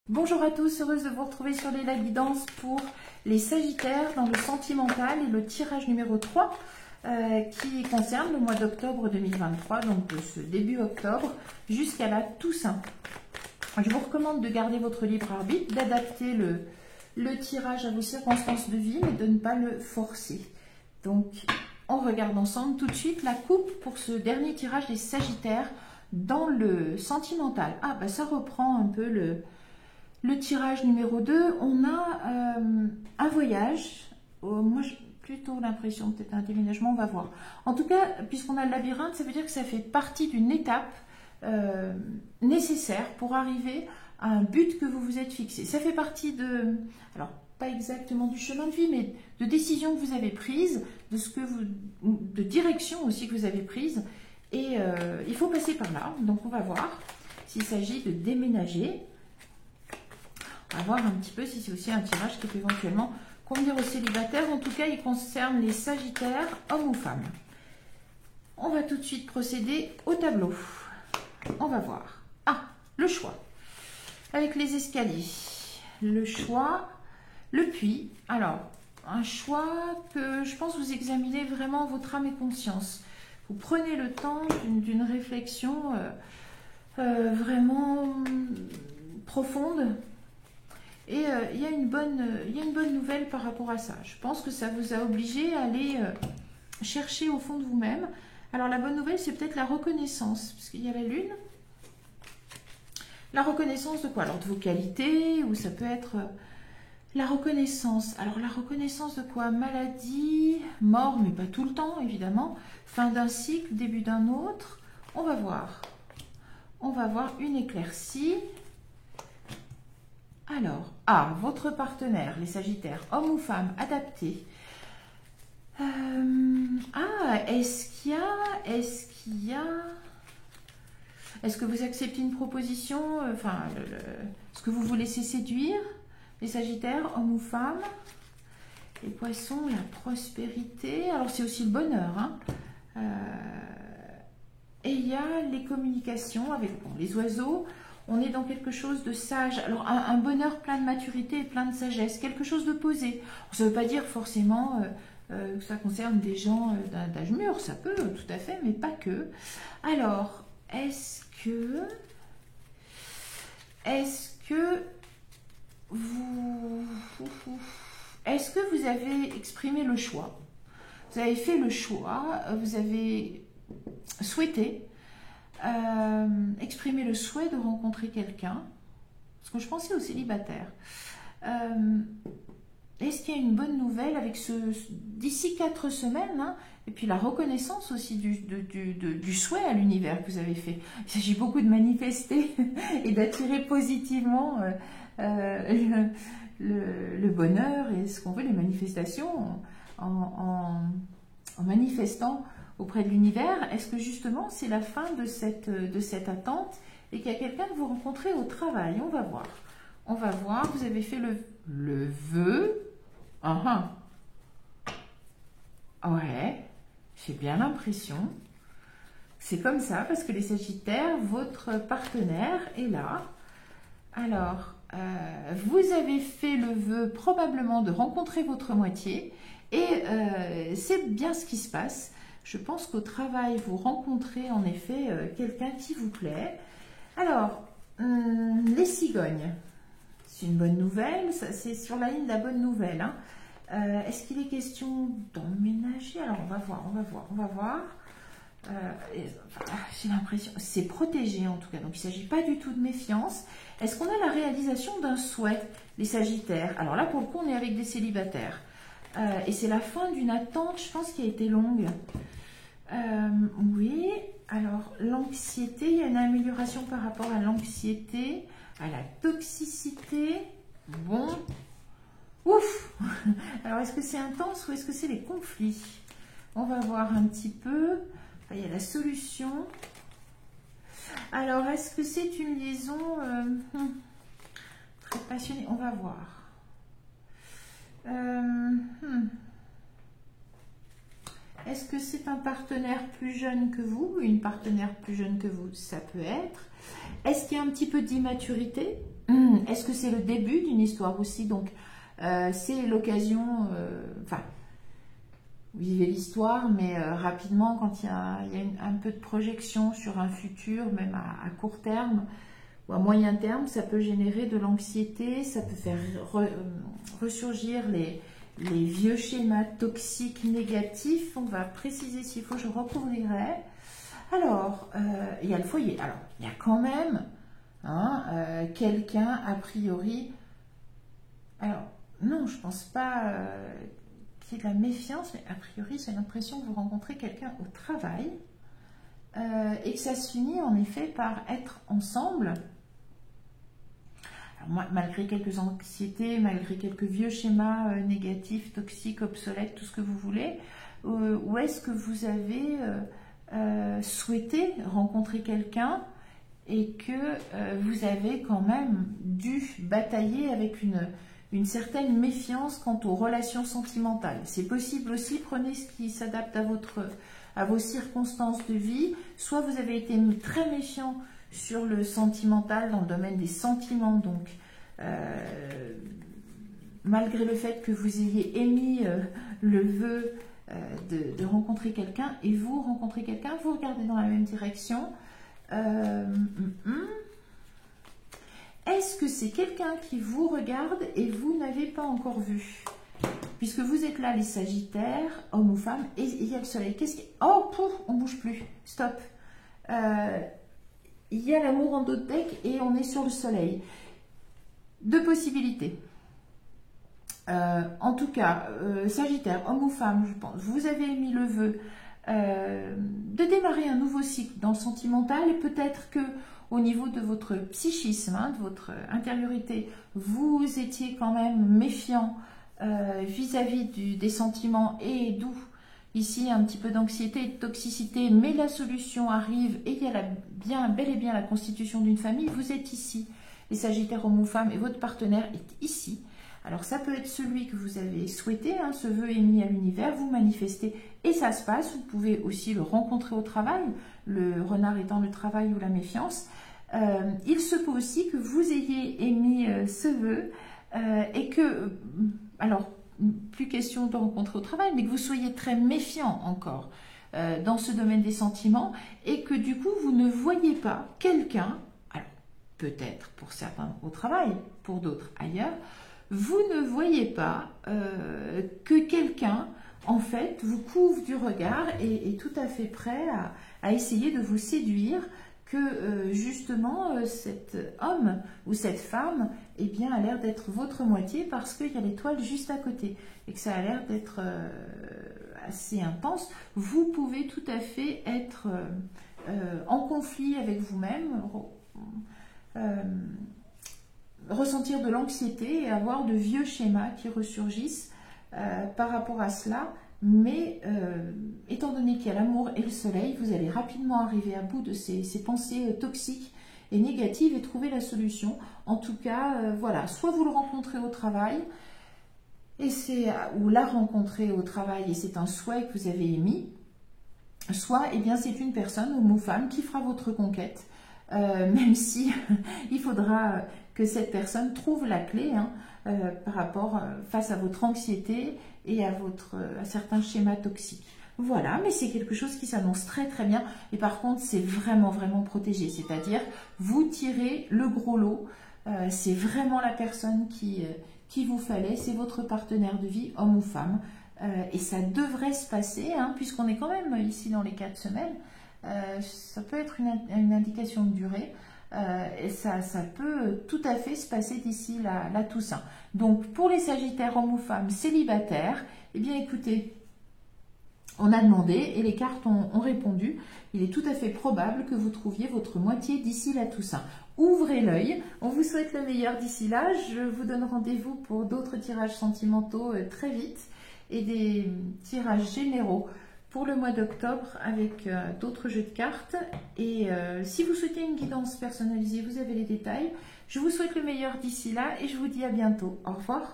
Bonjour à tous, heureuse de vous retrouver sur la guidance pour les Sagittaires dans le sentimental et le tirage numéro 3 qui concerne le mois d'octobre 2023, donc de ce début octobre jusqu'à la Toussaint. Je vous recommande de garder votre libre arbitre, d'adapter le tirage à vos circonstances de vie, mais de ne pas le forcer. Donc, on regarde ensemble tout de suite la coupe pour ce dernier tirage des Sagittaires dans le sentimental. Ah, bah ça reprend un peu le tirage numéro 2, on a un voyage. Moi, j'ai plutôt l'impression, peut-être un déménagement, on va voir. En tout cas, puisqu'on a le labyrinthe, ça veut dire que ça fait partie d'une étape nécessaire pour arriver à un but que vous vous êtes fixé. Ça fait partie de, alors pas exactement du chemin de vie, mais de décisions que vous avez prises, de direction aussi que vous avez prise. Et il faut passer par là. Donc on va voir s'il s'agit de déménager. On va voir un petit peu si c'est aussi un tirage qui peut éventuellement convenir aux célibataires. En tout cas, il concerne les Sagittaires, hommes ou femmes. On va tout de suite procéder au tableau. On va voir. Ah, le choix. Avec les escaliers. Le choix, le puits. Alors, un choix que je pense vous examinez vraiment votre âme et conscience. Vous prenez le temps d'une réflexion vraiment profonde. Et il y a une bonne nouvelle par rapport à ça. Je pense que ça vous a obligé à aller chercher au fond de vous-même. Alors la bonne nouvelle, c'est peut-être la reconnaissance, parce qu'il y a la lune. La reconnaissance de quoi? Alors de vos qualités, ou ça peut être la reconnaissance. Alors la reconnaissance de quoi? Maladie, mort, mais pas tout le temps, évidemment. Fin d'un cycle, début d'un autre. On va voir. On va voir une éclaircie. Alors, votre partenaire, les Sagittaires, homme ou femme, adapté. Est-ce que vous acceptez une proposition, est-ce que vous vous laissez séduire, les Sagittaires, homme ou femme? Les Poissons, la prospérité, alors c'est aussi le bonheur, hein. Et il y a les communications avec les oiseaux. On est dans quelque chose de sage. Alors, un bonheur plein de maturité et plein de sagesse. Quelque chose de posé. Ça ne veut pas dire forcément que ça concerne des gens d'âge mûr. Ça peut, tout à fait, mais pas que. Alors, est-ce que vous avez exprimé le choix? Vous avez fait le choix, vous avez souhaité exprimer le souhait de rencontrer quelqu'un, parce que je pensais aux célibataires. Est-ce qu'il y a une bonne nouvelle avec d'ici 4 semaines, hein, et puis la reconnaissance aussi du souhait à l'univers que vous avez fait. Il s'agit beaucoup de manifester et d'attirer positivement le bonheur et ce qu'on veut, les manifestations en manifestant auprès de l'univers. Est-ce que justement c'est la fin de cette attente et qu'il y a quelqu'un que vous rencontrez au travail? On va voir. On va voir. Vous avez fait le vœu. Ouais, j'ai bien l'impression. C'est comme ça parce que les Sagittaires, votre partenaire est là. Alors, vous avez fait le vœu probablement de rencontrer votre moitié et c'est bien ce qui se passe. Je pense qu'au travail, vous rencontrez en effet quelqu'un qui vous plaît. Alors, les cigognes, c'est une bonne nouvelle, c'est sur la ligne de la bonne nouvelle, hein. Est-ce qu'il est question d'emménager? Alors, on va voir. J'ai l'impression, c'est protégé en tout cas, donc il ne s'agit pas du tout de méfiance. Est-ce qu'on a la réalisation d'un souhait, les Sagittaires? Alors là, pour le coup, on est avec des célibataires. Et c'est la fin d'une attente, je pense, qui a été longue. Oui, alors l'anxiété, il y a une amélioration par rapport à l'anxiété, à la toxicité. Bon, ouf. Alors est-ce que c'est intense ou est-ce que c'est les conflits? On va voir un petit peu. Il y a la solution. Alors est-ce que c'est une liaison très passionnée? On va voir. Est-ce que c'est un partenaire plus jeune que vous? Une partenaire plus jeune que vous? Ça peut être. Est-ce qu'il y a un petit peu d'immaturité? Est-ce que c'est le début d'une histoire aussi? Donc, c'est l'occasion, enfin, vous vivez l'histoire, mais rapidement, quand il y a un peu de projection sur un futur, même à court terme ou à moyen terme, ça peut générer de l'anxiété, ça peut faire ressurgir les vieux schémas toxiques négatifs. On va préciser s'il faut, je recouvrirai. Alors, il y a le foyer. Alors, il y a quand même quelqu'un, a priori... Alors, non, je pense pas qu'il y ait de la méfiance, mais a priori, j'ai l'impression que vous rencontrez quelqu'un au travail et que ça se finit en effet par être ensemble. Alors, moi, malgré quelques anxiétés, malgré quelques vieux schémas négatifs, toxiques, obsolètes, tout ce que vous voulez, où est-ce que vous avez souhaité rencontrer quelqu'un et que vous avez quand même dû batailler avec une certaine méfiance quant aux relations sentimentales. C'est possible aussi, prenez ce qui s'adapte à vos circonstances de vie. Soit vous avez été très méfiant sur le sentimental, dans le domaine des sentiments, donc malgré le fait que vous ayez émis le vœu de rencontrer quelqu'un, et vous rencontrez quelqu'un, vous regardez dans la même direction. Est-ce que c'est quelqu'un qui vous regarde et vous n'avez pas encore vu? Puisque vous êtes là, les Sagittaires, hommes ou femmes, et il y a le soleil. Qu'est-ce qui... Oh, pouf, on ne bouge plus. Stop. Il y a l'amour en dos de bec et on est sur le soleil. Deux possibilités. En tout cas, Sagittaire, homme ou femme, je pense, vous avez émis le vœu de démarrer un nouveau cycle dans le sentimental, et peut-être que au niveau de votre psychisme, de votre intériorité, vous étiez quand même méfiant vis-à-vis des sentiments, et d'où ici un petit peu d'anxiété et de toxicité, mais la solution arrive et il y a bel et bien la constitution d'une famille. Vous êtes ici, les Sagittaires, hommes ou femmes, et votre partenaire est ici. Alors ça peut être celui que vous avez souhaité, ce vœu émis à l'univers, vous manifestez et ça se passe. Vous pouvez aussi le rencontrer au travail, le renard étant le travail ou la méfiance. Il se peut aussi que vous ayez émis ce vœu et que, alors plus question de rencontrer au travail, mais que vous soyez très méfiant encore dans ce domaine des sentiments, et que du coup vous ne voyez pas quelqu'un, alors peut-être pour certains au travail, pour d'autres ailleurs, vous ne voyez pas que quelqu'un, en fait, vous couvre du regard et est tout à fait prêt à essayer de vous séduire, que justement cet homme ou cette femme, eh bien, a l'air d'être votre moitié parce qu'il y a l'étoile juste à côté et que ça a l'air d'être assez intense. Vous pouvez tout à fait être en conflit avec vous-même, ressentir de l'anxiété et avoir de vieux schémas qui ressurgissent par rapport à cela. Mais étant donné qu'il y a l'amour et le soleil, vous allez rapidement arriver à bout de ces pensées toxiques et négatives et trouver la solution. En tout cas, voilà, soit vous le rencontrez au travail, ou la rencontrer au travail et c'est un souhait que vous avez émis, soit eh bien c'est une personne, homme ou femme, qui fera votre conquête, même si il faudra que cette personne trouve la clé par rapport face à votre anxiété et à certains schémas toxiques. Voilà, mais c'est quelque chose qui s'annonce très très bien, et par contre c'est vraiment vraiment protégé, c'est-à-dire vous tirez le gros lot, c'est vraiment la personne qui vous fallait, c'est votre partenaire de vie, homme ou femme, et ça devrait se passer, puisqu'on est quand même ici dans les 4 semaines, ça peut être une indication de durée, et ça peut tout à fait se passer d'ici la Toussaint. Donc pour les Sagittaires, hommes ou femmes célibataires, eh bien écoutez, on a demandé et les cartes ont répondu. Il est tout à fait probable que vous trouviez votre moitié d'ici la Toussaint. Ouvrez l'œil, on vous souhaite le meilleur d'ici là. Je vous donne rendez-vous pour d'autres tirages sentimentaux très vite et des tirages généraux pour le mois d'octobre avec d'autres jeux de cartes. Et si vous souhaitez une guidance personnalisée, vous avez les détails. Je vous souhaite le meilleur d'ici là et je vous dis à bientôt. Au revoir.